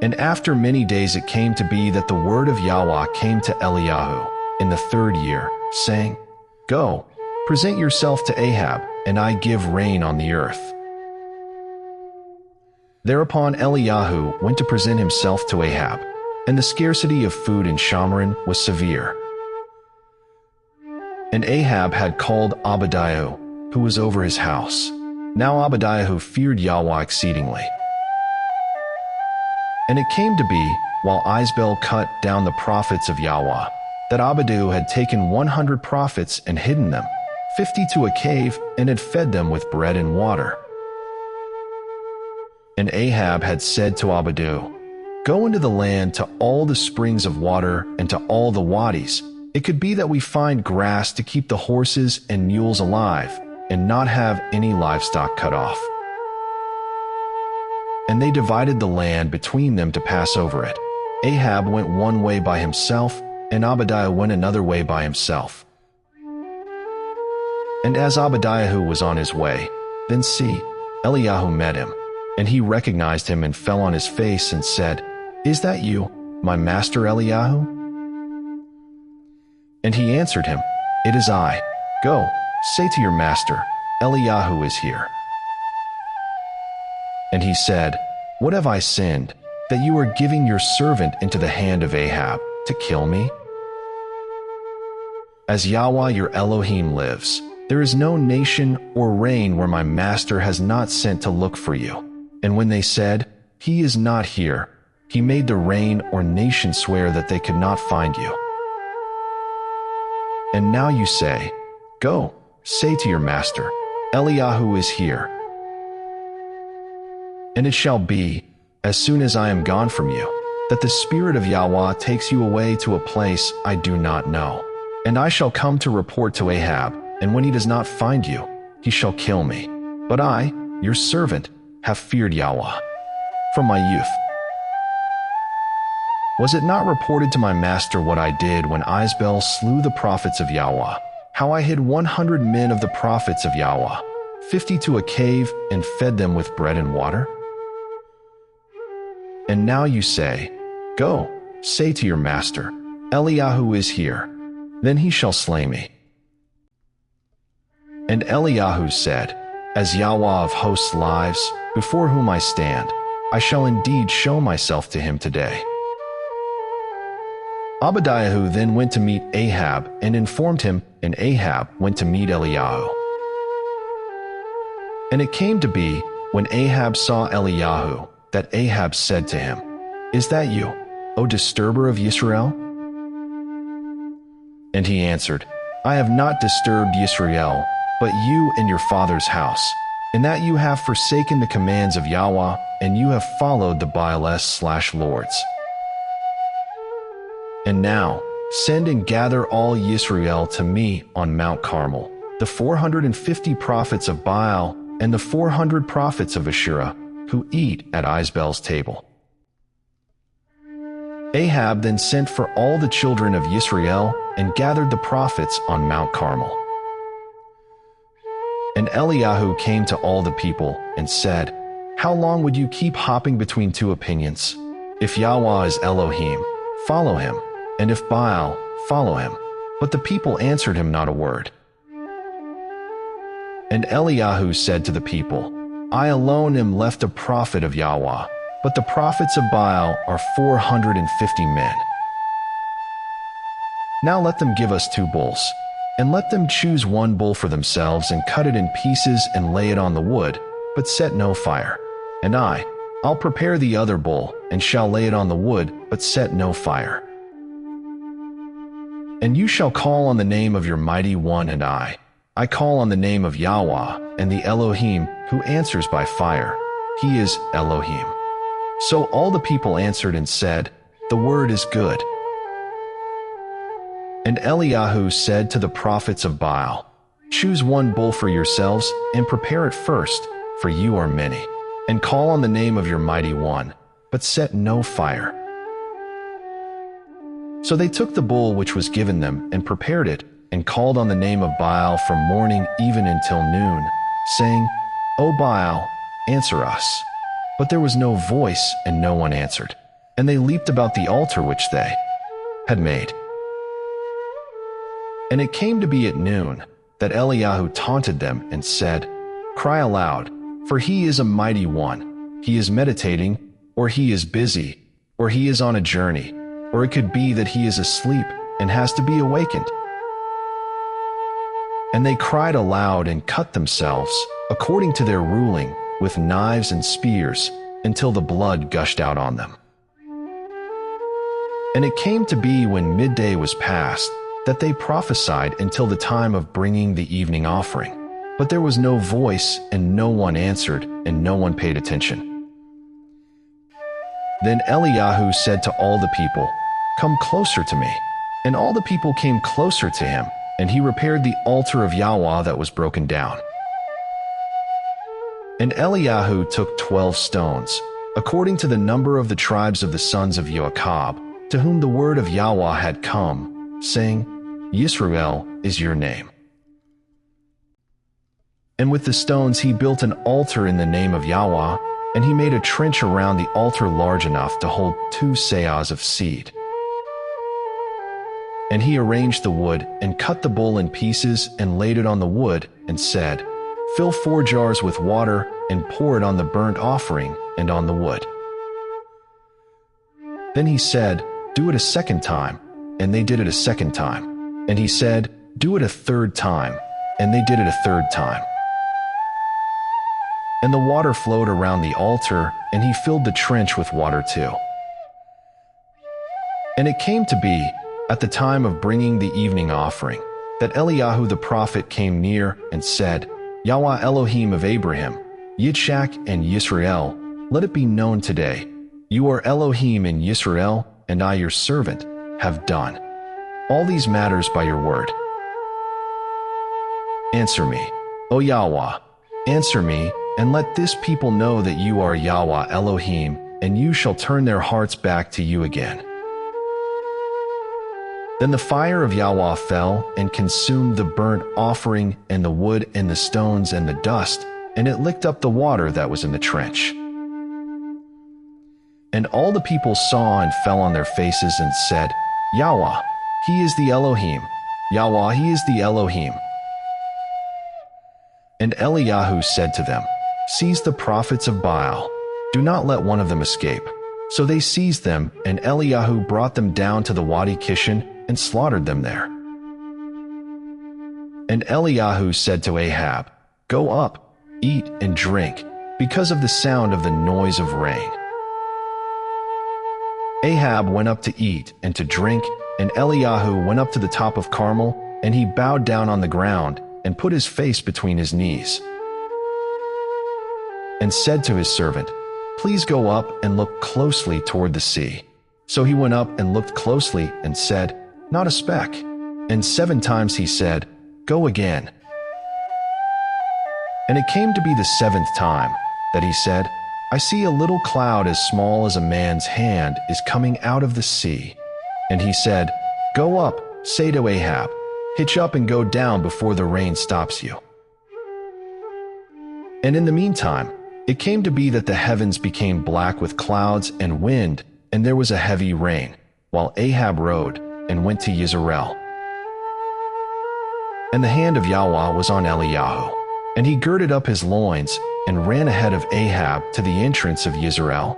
And after many days it came to be that the word of Yahweh came to Eliyahu in the 3rd year, saying, Go, present yourself to Ahab, and I give rain on the earth. Thereupon Eliyahu went to present himself to Ahab, and the scarcity of food in Shamron was severe. And Ahab had called Obadiah, who was over his house. Now Obadiah feared Yahweh exceedingly. And it came to be, while Isbel cut down the prophets of Yahweh, that Obadiah had taken 100 prophets and hidden them, 50 to a cave, and had fed them with bread and water. And Ahab had said to Obadiah, Go into the land to all the springs of water and to all the wadis. It could be that we find grass to keep the horses and mules alive, and not have any livestock cut off. And they divided the land between them to pass over it. Ahab went one way by himself, and Obadiah went another way by himself. And as Obadiah was on his way, then see, Eliyahu met him, and he recognized him and fell on his face and said, Is that you, my master Eliyahu? And he answered him, It is I. Go, say to your master, Eliyahu is here. And he said, What have I sinned, that you are giving your servant into the hand of Ahab to kill me? As Yahweh your Elohim lives, there is no nation or reign where my master has not sent to look for you. And when they said, He is not here, he made the reign or nation swear that they could not find you. And now you say, Go, say to your master, Eliyahu is here. And it shall be, as soon as I am gone from you, that the Spirit of Yahweh takes you away to a place I do not know. And I shall come to report to Ahab, and when he does not find you, he shall kill me. But I, your servant, have feared Yahweh from my youth. Was it not reported to my master what I did when Isbel slew the prophets of Yahweh, how I hid 100 men of the prophets of Yahweh, 50 to a cave, and fed them with bread and water? And now you say, Go, say to your master, Eliyahu is here. Then he shall slay me. And Eliyahu said, As Yahweh of hosts lives, before whom I stand, I shall indeed show myself to him today. Obadiah then went to meet Ahab and informed him, and Ahab went to meet Eliyahu. And it came to be, when Ahab saw Eliyahu, that Ahab said to him, Is that you, O disturber of Yisrael? And he answered, I have not disturbed Yisrael, but you and your father's house, in that you have forsaken the commands of Yahweh, and you have followed the Baals/lords. And now, send and gather all Yisrael to me on Mount Carmel, the 450 prophets of Baal and the 400 prophets of Asherah, who eat at Isbel's table. Ahab then sent for all the children of Yisrael and gathered the prophets on Mount Carmel. And Eliyahu came to all the people and said, How long would you keep hopping between two opinions? If Yahweh is Elohim, follow him, and if Baal, follow him. But the people answered him not a word. And Eliyahu said to the people, I alone am left a prophet of Yahweh, but the prophets of Baal are 450 men. Now let them give us 2 bulls, and let them choose 1 bull for themselves and cut it in pieces and lay it on the wood, but set no fire. And I'll prepare the other bull, and shall lay it on the wood, but set no fire. And you shall call on the name of your mighty one, and I call on the name of Yahweh, and the Elohim, who answers by fire. He is Elohim. So all the people answered and said, The word is good. And Eliyahu said to the prophets of Baal, Choose 1 bull for yourselves, and prepare it first, for you are many. And call on the name of your mighty one, but set no fire. So they took the bull which was given them, and prepared it, and called on the name of Baal from morning even until noon, saying, O Baal, answer us. But there was no voice, and no one answered. and they leaped about the altar which they had made. And it came to be at noon that Eliyahu taunted them and said, "Cry aloud, for he is a mighty one. He is meditating, or he is busy, or he is on a journey, or it could be that he is asleep and has to be awakened." And they cried aloud and cut themselves, according to their ruling, with knives and spears, until the blood gushed out on them. And it came to be when midday was past, that they prophesied until the time of bringing the evening offering. But there was no voice, and no one answered, and no one paid attention. Then Eliyahu said to all the people, "Come closer to me." And all the people came closer to him, and he repaired the altar of Yahweh that was broken down. And Eliyahu took 12 stones, according to the number of the tribes of the sons of Joachab, to whom the word of Yahweh had come, saying, "Yisrael is your name." And with the stones he built an altar in the name of Yahweh, and he made a trench around the altar large enough to hold 2 seahs of seed. And he arranged the wood, and cut the bull in pieces, and laid it on the wood, and said, "Fill 4 jars with water, and pour it on the burnt offering, and on the wood." Then he said, "Do it a second time," and they did it a second time. And he said, "Do it a third time," and they did it a third time. And the water flowed around the altar, and he filled the trench with water too. And it came to be, at the time of bringing the evening offering, that Eliyahu the prophet came near and said, "Yahweh Elohim of Abraham, Yitzchak, and Yisrael, let it be known today, you are Elohim in Yisrael, and I your servant have done all these matters by your word. Answer me, O Yahweh, answer me, and let this people know that you are Yahweh Elohim, and you shall turn their hearts back to you again." Then the fire of Yahweh fell and consumed the burnt offering and the wood and the stones and the dust, and it licked up the water that was in the trench. And all the people saw and fell on their faces and said, "Yahweh, he is the Elohim. Yahweh, he is the Elohim." And Eliyahu said to them, "Seize the prophets of Baal. Do not let one of them escape." So they seized them, and Eliyahu brought them down to the Wadi Kishon and slaughtered them there. And Eliyahu said to Ahab, "Go up, eat and drink, because of the sound of the noise of rain." Ahab went up to eat and to drink, and Eliyahu went up to the top of Carmel, and he bowed down on the ground and put his face between his knees, and said to his servant, "Please go up and look closely toward the sea." So he went up and looked closely and said, "Not a speck." And 7 times he said, "Go again." And it came to be the 7th time that he said, "I see a little cloud as small as a man's hand is coming out of the sea." And he said, "Go up, say to Ahab, hitch up and go down before the rain stops you." And in the meantime, it came to be that the heavens became black with clouds and wind, and there was a heavy rain, while Ahab rode and went to Yisrael. And the hand of Yahweh was on Eliyahu, and he girded up his loins and ran ahead of Ahab to the entrance of Yisrael,